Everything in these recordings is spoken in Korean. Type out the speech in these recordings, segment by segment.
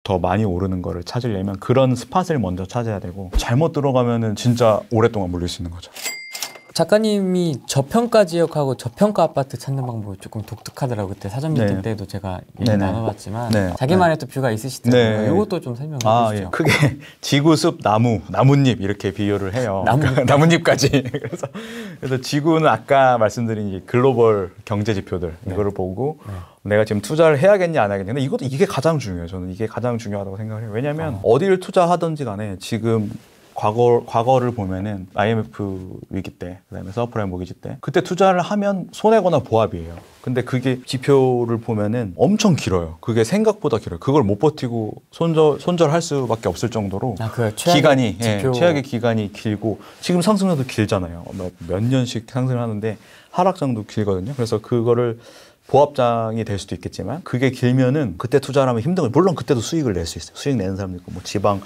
더 많이 오르는 거를 찾으려면 그런 스팟을 먼저 찾아야 되고 잘못 들어가면은 진짜 오랫동안 물릴 수 있는 거죠. 작가님이 저평가 지역하고 저평가 아파트 찾는 방법이 조금 독특하더라고요. 그때 사전 미팅 네. 때도 제가 얘기 네네. 나눠봤지만 네. 자기만의 또 뷰가 있으시더라고요. 네. 이것도 좀 설명해 주시죠. 예. 크게 지구, 숲, 나무, 나뭇잎 이렇게 비교를 해요. 나뭇잎. 나뭇잎까지. 그래서 지구는 아까 말씀드린 이 글로벌 경제 지표들 네. 이거를 보고 네. 내가 지금 투자를 해야겠냐 안 해야겠냐. 근데 이게 가장 중요해요. 저는 이게 가장 중요하다고 생각을 해요. 왜냐하면 어디를 투자하든지 간에 지금 과거를 보면은 IMF 위기 때, 그다음에 서브프라임 모기지 때 그때 투자를 하면 손해거나 보합이에요. 근데 그게 지표를 보면은 엄청 길어요. 그게 생각보다 길어요. 그걸 못 버티고 손절할 수밖에 없을 정도로 그 기간이 지표... 최악의 기간이 길고 지금 상승률도 길잖아요. 몇 년씩 상승을 하는데 하락장도 길거든요. 그래서 그거를 보합장이 될 수도 있겠지만 그게 길면은 그때 투자를 하면 힘든 거예요. 물론 그때도 수익을 낼 수 있어요. 수익 내는 사람도 있고 뭐 지방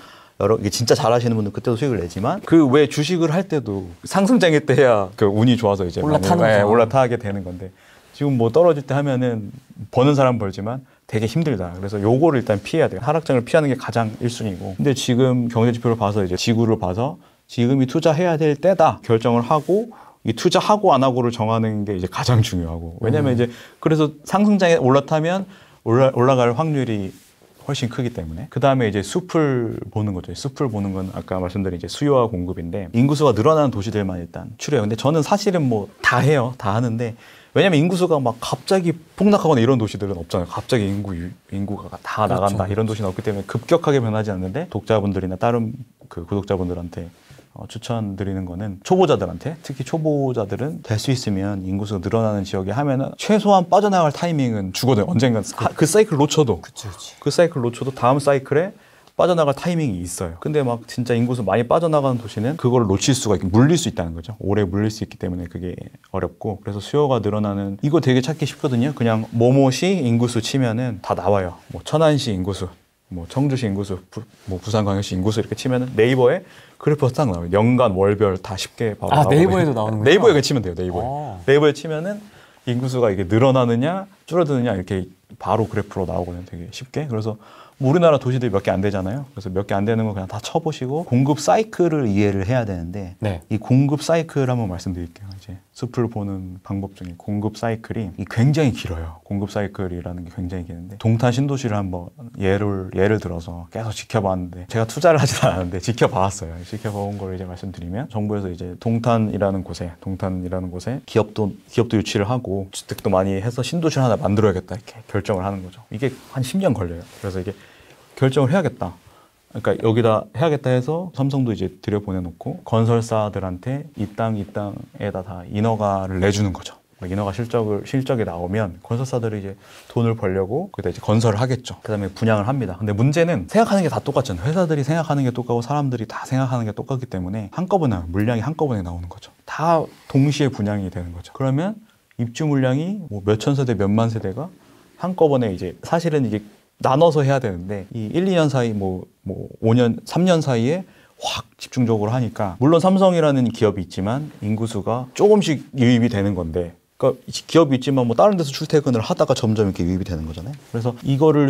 이게 진짜 잘하시는 분들 그때도 수익을 내지만 그 외 주식을 할 때도 상승장일 때 해야 그 운이 좋아서 이제 올라타게 되는 건데 지금 뭐 떨어질 때 하면은 버는 사람 벌지만 되게 힘들다. 그래서 요거를 일단 피해야 돼요. 하락장을 피하는 게 가장 1순위고. 근데 지금 경제 지표를 봐서 이제 지구를 봐서 지금이 투자해야 될 때다 결정을 하고 이 투자하고 안 하고를 정하는 게 이제 가장 중요하고. 왜냐면 이제 그래서 상승장에 올라타면 올라갈 확률이 훨씬 크기 때문에. 그 다음에 이제 숲을 보는 거죠. 숲을 보는 건 아까 말씀드린 이제 수요와 공급인데 인구수가 늘어나는 도시들만 일단 추려요. 근데 저는 사실은 뭐 다 해요. 다 하는데 왜냐면 인구수가 막 갑자기 폭락하거나 이런 도시들은 없잖아요. 갑자기 인구가 다 그렇죠. 나간다 이런 도시는 없기 때문에 급격하게 변하지 않는데 독자분들이나 다른 그 구독자분들한테 추천드리는 거는 초보자들한테 특히 초보자들은 될 수 있으면 인구수가 늘어나는 지역에 하면은 최소한 빠져나갈 타이밍은 주거든요. 언젠간 그 사이클 놓쳐도 그 사이클 놓쳐도 다음 사이클에 빠져나갈 타이밍이 있어요. 근데 막 진짜 인구수 많이 빠져나가는 도시는 그걸 놓칠 수가 있고 물릴 수 있다는 거죠. 오래 물릴 수 있기 때문에 그게 어렵고 그래서 수요가 늘어나는 이거 되게 찾기 쉽거든요. 그냥 뭐뭐시 인구수 치면은 다 나와요. 뭐 천안시 인구수, 뭐 청주시 인구수, 뭐 부산광역시 인구수 이렇게 치면은 네이버에 그래프가 딱 나와요. 연간, 월별 다 쉽게 바로 나오고. 네이버에도 나오는 거예요? 네이버에 치면 돼요. 네이버에 치면은 인구수가 이게 늘어나느냐 줄어드느냐 이렇게 바로 그래프로 나오거든요. 되게 쉽게. 그래서 뭐 우리나라 도시들이 몇 개 안 되잖아요. 그래서 몇 개 안 되는 거 그냥 다 쳐보시고 공급 사이클을 이해를 해야 되는데 이 공급 사이클 한번 말씀드릴게요. 이제 숲을 보는 방법 중에 공급 사이클이 굉장히 길어요. 공급 사이클이라는 게 굉장히 기는데 동탄 신도시를 한번 예를 들어서 계속 지켜봤는데 제가 투자를 하진 않았는데 지켜봤어요. 지켜본 걸 이제 말씀드리면 정부에서 이제 동탄이라는 곳에 기업도 유치를 하고 주택도 많이 해서 신도시를 하나 만들어야겠다 이렇게 결정을 하는 거죠. 이게 한 10년 걸려요. 그래서 이게 결정을 해야겠다. 그러니까 여기다 해야겠다 해서 삼성도 이제 들여보내놓고 건설사들한테 이 땅에다 다 인허가를 내주는 거죠. 인허가 실적이 나오면 건설사들이 이제 돈을 벌려고 그때 이제 건설을 하겠죠. 그다음에 분양을 합니다. 근데 문제는 생각하는 게 다 똑같잖아요. 회사들이 생각하는 게 똑같고 사람들이 다 생각하는 게 똑같기 때문에 물량이 한꺼번에 나오는 거죠. 다 동시에 분양이 되는 거죠. 그러면 입주 물량이 뭐 몇천 세대, 몇만 세대가 한꺼번에 이제 사실은 이게 나눠서 해야 되는데 이 1, 2년 사이 뭐 5년, 3년 사이에 확 집중적으로 하니까 물론 삼성이라는 기업이 있지만 인구수가 조금씩 유입이 되는 건데 그러니까 기업이 있지만 뭐 다른 데서 출퇴근을 하다가 점점 이렇게 유입이 되는 거잖아요. 그래서 이거를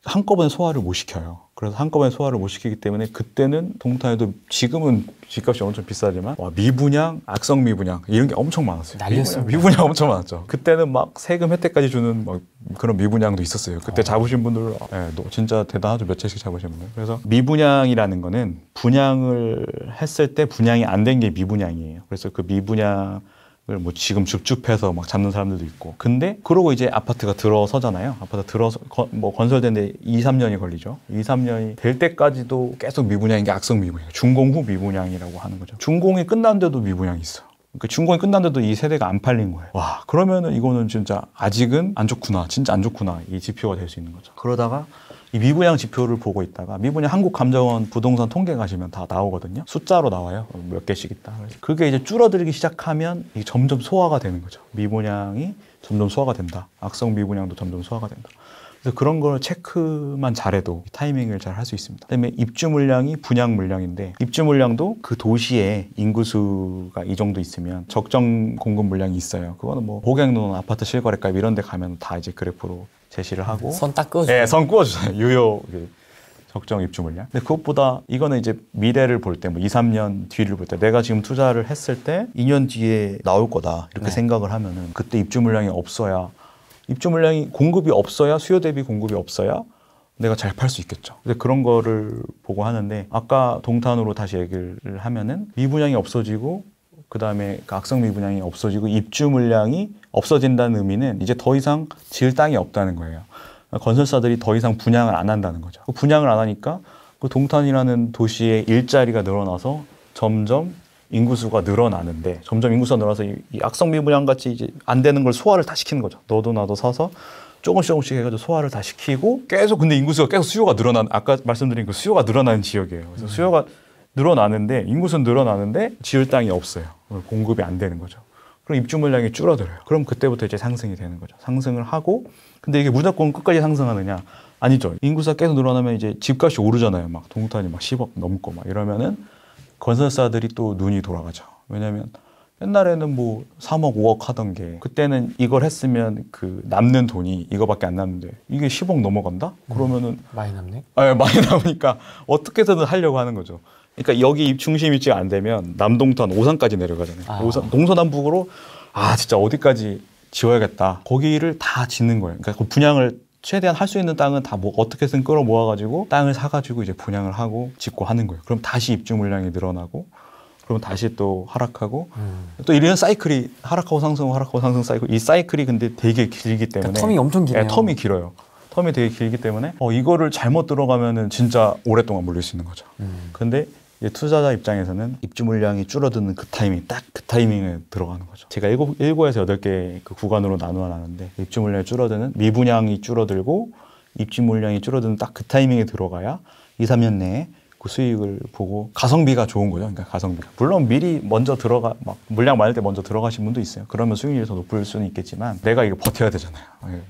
한꺼번에 소화를 못 시켜요. 그래서 한꺼번에 소화를 못 시키기 때문에 그때는 동탄에도 지금은 집값이 엄청 비싸지만 미분양, 악성 미분양 이런 게 엄청 많았어요. 미분양 엄청 많았죠. 그때는 막 세금 혜택까지 주는 막 그런 미분양도 있었어요. 그때 잡으신 분들 진짜 대단하죠. 몇 채씩 잡으신 분들. 그래서 미분양이라는 거는 분양을 했을 때 분양이 안 된 게 미분양이에요. 그래서 그 미분양 뭐 지금 줍줍해서 막 잡는 사람들도 있고. 근데 그러고 이제 아파트가 들어서잖아요. 뭐 건설되는데 2, 3년이 걸리죠. 2, 3년이 될 때까지도 계속 미분양인 게 악성 미분양. 준공 후 미분양이라고 하는 거죠. 준공이 끝난데도 미분양이 있어. 그러니까 준공이 끝난데도 이 세대가 안 팔린 거예요. 와, 그러면은 이거는 진짜 아직은 안 좋구나. 진짜 안 좋구나. 이 지표가 될 수 있는 거죠. 그러다가 이 미분양 지표를 보고 있다가 미분양 한국감정원 부동산 통계 가시면 다 나오거든요. 숫자로 나와요. 몇 개씩 있다. 그래서 그게 이제 줄어들기 시작하면 이게 점점 소화가 되는 거죠. 미분양이 점점 소화가 된다. 악성 미분양도 점점 소화가 된다. 그래서 그런 걸 체크만 잘해도 타이밍을 잘 할 수 있습니다. 그다음에 입주 물량이 분양 물량인데 입주 물량도 그 도시에 인구수가 이 정도 있으면 적정 공급 물량이 있어요. 그거는 뭐 고객농 아파트 실거래가 이런 데 가면 다 이제 그래프로 제시를 하고 선 딱 그어주죠. 네, 선 그어주잖아요. 유효 적정 입주 물량. 근데 그것보다 이거는 이제 미래를 볼 때 뭐 2, 3년 뒤를 볼 때 내가 지금 투자를 했을 때 2년 뒤에 나올 거다 이렇게 네. 생각을 하면은 그때 입주 물량이 없어야 입주 물량이 공급이 없어야 수요 대비 공급이 없어야 내가 잘 팔 수 있겠죠. 근데 그런 거를 보고 하는데 아까 동탄으로 다시 얘기를 하면은 미분양이 없어지고 그다음에 그 악성 미분양이 없어지고 입주 물량이 없어진다는 의미는 이제 더 이상 지을 땅이 없다는 거예요. 건설사들이 더 이상 분양을 안 한다는 거죠. 그 분양을 안 하니까 그 동탄이라는 도시의 일자리가 늘어나서 점점 인구수가 늘어나는데 점점 인구수가 늘어나서 이 악성 미분양 같이 이제 안 되는 걸 소화를 다 시키는 거죠. 너도 나도 사서 조금씩 해가지고 소화를 다 시키고 계속 근데 인구수가 계속 수요가 늘어나는 아까 말씀드린 그 수요가 늘어나는 지역이에요. 그래서 수요가 늘어나는데 인구수는 늘어나는데 지을 땅이 없어요. 공급이 안 되는 거죠. 그럼 입주 물량이 줄어들어요. 그럼 그때부터 이제 상승이 되는 거죠. 상승을 하고 근데 이게 무조건 끝까지 상승하느냐? 아니죠. 인구수가 계속 늘어나면 이제 집값이 오르잖아요. 막 동탄이 막 10억 넘고 막 이러면은 건설사들이 또 눈이 돌아가죠. 왜냐하면 옛날에는 뭐 3억, 5억 하던 게 그때는 이걸 했으면 그 남는 돈이 이거밖에 안 남는데 이게 10억 넘어간다? 그러면은 많이 남네. 많이 남으니까 어떻게든 하려고 하는 거죠. 그러니까 여기 중심 위치가 안 되면 남동탄, 오산까지 내려가잖아요. 오산, 동서남북으로 진짜 어디까지 지어야겠다. 거기를 다 짓는 거예요. 그러니까 그 분양을 최대한 할 수 있는 땅은 다 뭐 어떻게든 끌어 모아가지고 땅을 사가지고 이제 분양을 하고 짓고 하는 거예요. 그럼 다시 입주 물량이 늘어나고 그러면 다시 또 하락하고 또 이런 사이클이 하락하고 상승하고 하락하고 상승 사이클 이 사이클이 근데 되게 길기 때문에 그러니까 텀이 엄청 기네요. 네, 텀이 길어요. 텀이 되게 길기 때문에 이거를 잘못 들어가면은 진짜 오랫동안 물릴 수 있는 거죠. 근데 이제 투자자 입장에서는 입주 물량이 줄어드는 그 타이밍, 딱 그 타이밍에 들어가는 거죠. 제가 7에서 8개 그 구간으로 나누는데 입주 물량이 줄어드는 미분양이 줄어들고 입주 물량이 줄어드는 딱 그 타이밍에 들어가야 2, 3년 내에 그 수익을 보고 가성비가 좋은 거죠. 그러니까 가성비가. 물론 미리 먼저 막 물량 많을 때 먼저 들어가신 분도 있어요. 그러면 수익률이 더 높을 수는 있겠지만 내가 이거 버텨야 되잖아요.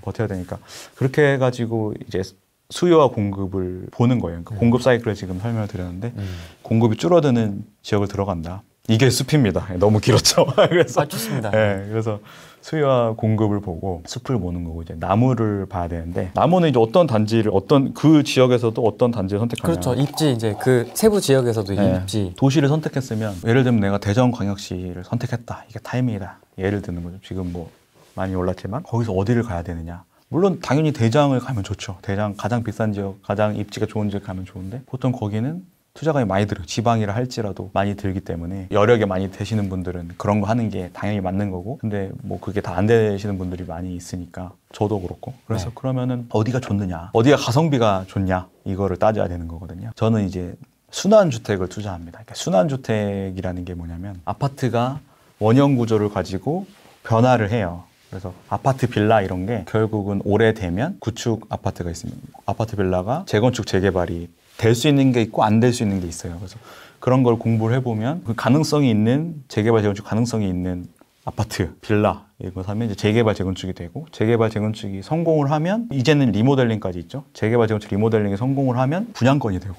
버텨야 되니까 그렇게 해가지고 이제 수요와 공급을 보는 거예요. 그러니까 공급 사이클을 지금 설명을 드렸는데 공급이 줄어드는 지역을 들어간다. 이게 숲입니다. 너무 길었죠. 그래서 좋습니다. 그래서 수요와 공급을 보고 숲을 보는 거고 이제 나무를 봐야 되는데 나무는 이제 어떤 단지를 그 지역에서도 어떤 단지를 선택하냐. 그렇죠. 입지 이제 그 세부 지역에서도 입지. 도시를 선택했으면 예를 들면 내가 대전광역시를 선택했다. 이게 타이밍이다. 예를 드는 거죠. 지금 뭐 많이 올랐지만 거기서 어디를 가야 되느냐. 물론 당연히 대장을 가면 좋죠. 대장 가장 비싼 지역, 가장 입지가 좋은 지역 가면 좋은데 보통 거기는 투자가 많이 들어요. 지방이라 할지라도 많이 들기 때문에 여력이 많이 되시는 분들은 그런 거 하는 게 당연히 맞는 거고 근데 뭐 그게 다 안 되시는 분들이 많이 있으니까 저도 그렇고 그래서 그러면은 어디가 좋느냐 어디가 가성비가 좋냐 이거를 따져야 되는 거거든요. 저는 이제 순환주택을 투자합니다. 그러니까 순환주택이라는 게 뭐냐면 아파트가 원형 구조를 가지고 변화를 해요. 그래서 아파트 빌라 이런 게 결국은 오래되면 구축 아파트가 있습니다. 아파트 빌라가 재건축 재개발이 될 수 있는 게 있고 안 될 수 있는 게 있어요. 그래서 그런 걸 공부를 해보면 그 가능성이 있는 재개발 재건축 가능성이 있는 아파트 빌라 이거 사면 이제 재개발 재건축이 되고 재개발 재건축이 성공을 하면 이제는 리모델링까지 있죠. 재개발 재건축 리모델링이 성공을 하면 분양권이 되고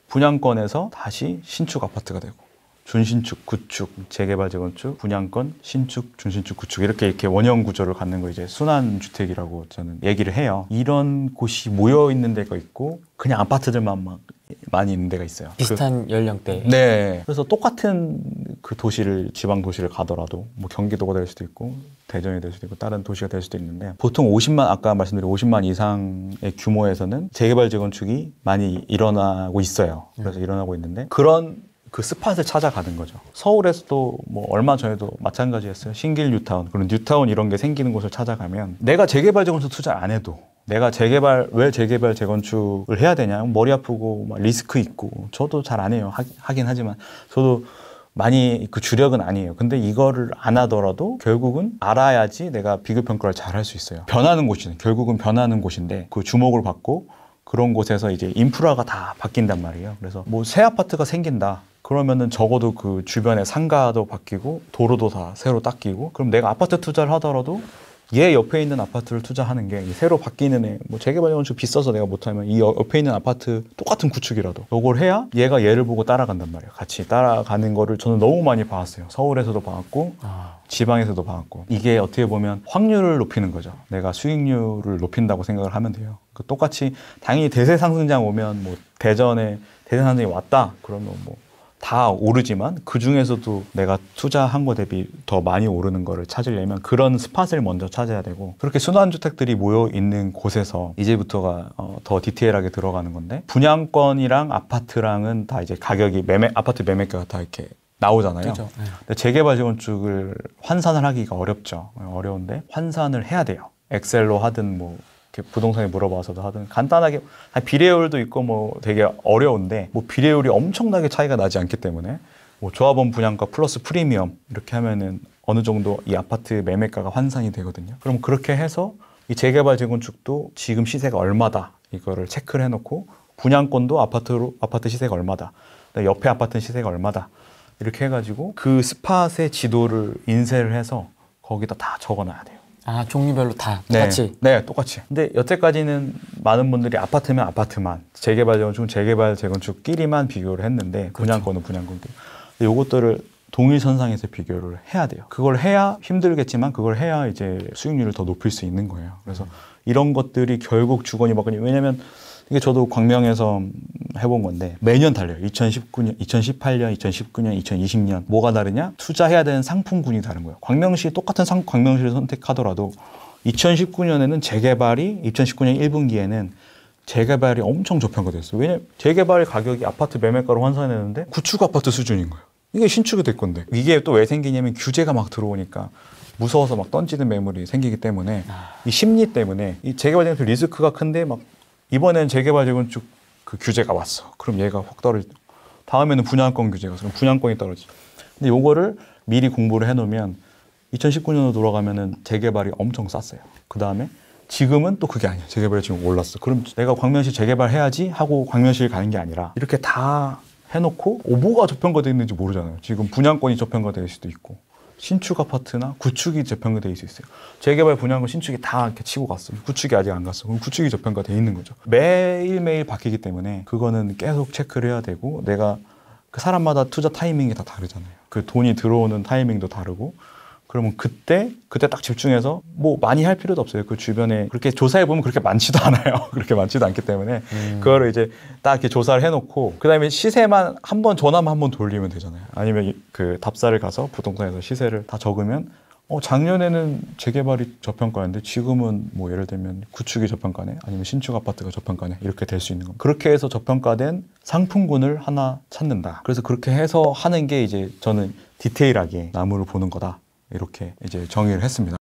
분양권에서 다시 신축 아파트가 되고 준신축, 구축, 재개발, 재건축, 분양권, 신축, 준신축, 구축 이렇게 원형 구조를 갖는 거 이제 순환주택이라고 저는 얘기를 해요. 이런 곳이 모여 있는 데가 있고 그냥 아파트들만 막 많이 있는 데가 있어요. 비슷한 연령대. 네. 그래서 똑같은 그 지방 도시를 가더라도 뭐 경기도가 될 수도 있고 대전이 될 수도 있고 다른 도시가 될 수도 있는데 보통 아까 말씀드린 50만 이상의 규모에서는 재개발, 재건축이 많이 일어나고 있어요. 그래서 일어나고 있는데 그런 그 스팟을 찾아가는 거죠. 서울에서도 뭐 얼마 전에도 마찬가지였어요. 신길 뉴타운, 그런 뉴타운 이런 게 생기는 곳을 찾아가면 내가 재개발 재건축 투자 안 해도 내가 왜 재개발 재건축을 해야 되냐 머리 아프고 막 리스크 있고 저도 잘 안 해요. 하긴 하지만 저도 많이 그 주력은 아니에요. 근데 이거를 안 하더라도 결국은 알아야지 내가 비교 평가를 잘 할 수 있어요. 변하는 곳이는 결국은 변하는 곳인데 그 주목을 받고 그런 곳에서 이제 인프라가 다 바뀐단 말이에요. 그래서 뭐 새 아파트가 생긴다. 그러면은 적어도 그 주변에 상가도 바뀌고 도로도 다 새로 닦이고 그럼 내가 아파트 투자를 하더라도 얘 옆에 있는 아파트를 투자하는 게 새로 바뀌는 뭐 재개발 재건축 비싸서 내가 못하면 이 옆에 있는 아파트 똑같은 구축이라도 이걸 해야 얘가 얘를 보고 따라간단 말이에요. 같이 따라가는 거를 저는 너무 많이 봐왔어요. 서울에서도 봐왔고 지방에서도 봐왔고 이게 어떻게 보면 확률을 높이는 거죠. 내가 수익률을 높인다고 생각을 하면 돼요. 그 똑같이 당연히 대세 상승장 오면 뭐 대전에 대세 상승이 왔다 그러면 뭐 다 오르지만 그 중에서도 내가 투자한 거 대비 더 많이 오르는 거를 찾으려면 그런 스팟을 먼저 찾아야 되고, 그렇게 순환주택들이 모여 있는 곳에서 이제부터가 더 디테일하게 들어가는 건데, 분양권이랑 아파트랑은 다 이제 가격이 아파트 매매가가 다 이렇게 나오잖아요. 그렇죠. 네. 근데 재개발 재건축을 환산을 하기가 어렵죠. 어려운데 환산을 해야 돼요. 엑셀로 하든 뭐 이렇게 부동산에 물어봐서도 하든 간단하게, 비례율도 있고 뭐 되게 어려운데 뭐 비례율이 엄청나게 차이가 나지 않기 때문에 뭐 조합원 분양가 플러스 프리미엄 이렇게 하면은 어느 정도 이 아파트 매매가가 환산이 되거든요. 그럼 그렇게 해서 이 재개발 재건축도 지금 시세가 얼마다 이거를 체크를 해놓고, 분양권도 아파트 시세가 얼마다, 옆에 아파트 시세가 얼마다 이렇게 해가지고 그 스팟의 지도를 인쇄를 해서 거기다 다 적어놔야 돼요. 아, 종류별로 다 똑같이? 네, 똑같이. 근데 여태까지는 많은 분들이 아파트면 아파트만, 재개발 재건축은 재개발 재건축끼리만 비교를 했는데, 분양권은 분양권끼리. 근데 요것들을 동일선상에서 비교를 해야 돼요. 그걸 해야 힘들겠지만 그걸 해야 이제 수익률을 더 높일 수 있는 거예요. 그래서 이런 것들이 결국 주거니 뭐거니, 왜냐면 이게 저도 광명에서 해본 건데 매년 달려요. 2019년, 2018년, 2019년, 2020년 뭐가 다르냐? 투자해야 되는 상품군이 다른 거예요. 광명시 똑같은 광명시를 선택하더라도 2019년에는 재개발이 2019년 1분기에는 재개발이 엄청 저평가됐어요. 왜냐면 재개발 가격이 아파트 매매가로 환산했는데 구축 아파트 수준인 거예요. 이게 신축이 될 건데, 이게 또 왜 생기냐면 규제가 막 들어오니까 무서워서 막 던지는 매물이 생기기 때문에, 이 심리 때문에 이 재개발 재건축 리스크가 큰데 막 이번엔 재개발 재건축 그 규제가 왔어. 그럼 얘가 확 떨어지고, 다음에는 분양권 규제가 왔어. 그럼 분양권이 떨어지고. 근데 요거를 미리 공부를 해놓으면 2019년으로 돌아가면은 재개발이 엄청 쌌어요. 그 다음에 지금은 또 그게 아니야. 재개발이 지금 올랐어. 그럼 내가 광명시 재개발해야지 하고 광명시를 가는 게 아니라 이렇게 다 해놓고 뭐가 저평가되어 있는지 모르잖아요. 지금 분양권이 저평가될 수도 있고, 신축 아파트나 구축이 저평가되어 있을 수 있어요. 재개발 분양권 신축이 다 이렇게 치고 갔어. 구축이 아직 안 갔어. 그럼 구축이 저평가되어 있는 거죠. 매일매일 바뀌기 때문에 그거는 계속 체크를 해야 되고, 내가 그 사람마다 투자 타이밍이 다 다르잖아요. 그 돈이 들어오는 타이밍도 다르고, 그러면 그때 딱 집중해서 뭐 많이 할 필요도 없어요. 그 주변에 그렇게 조사해 보면 그렇게 많지도 않아요. 그렇게 많지도 않기 때문에 그거를 이제 딱 이렇게 조사를 해놓고, 그다음에 시세만 전화만 한번 돌리면 되잖아요. 아니면 그 답사를 가서 부동산에서 시세를 다 적으면 작년에는 재개발이 저평가였는데 지금은 뭐 예를 들면 구축이 저평가네, 아니면 신축 아파트가 저평가네, 이렇게 될 수 있는 겁니다. 그렇게 해서 저평가된 상품군을 하나 찾는다. 그래서 그렇게 해서 하는 게 이제 저는 디테일하게 나무를 보는 거다, 이렇게 이제 정의를 했습니다.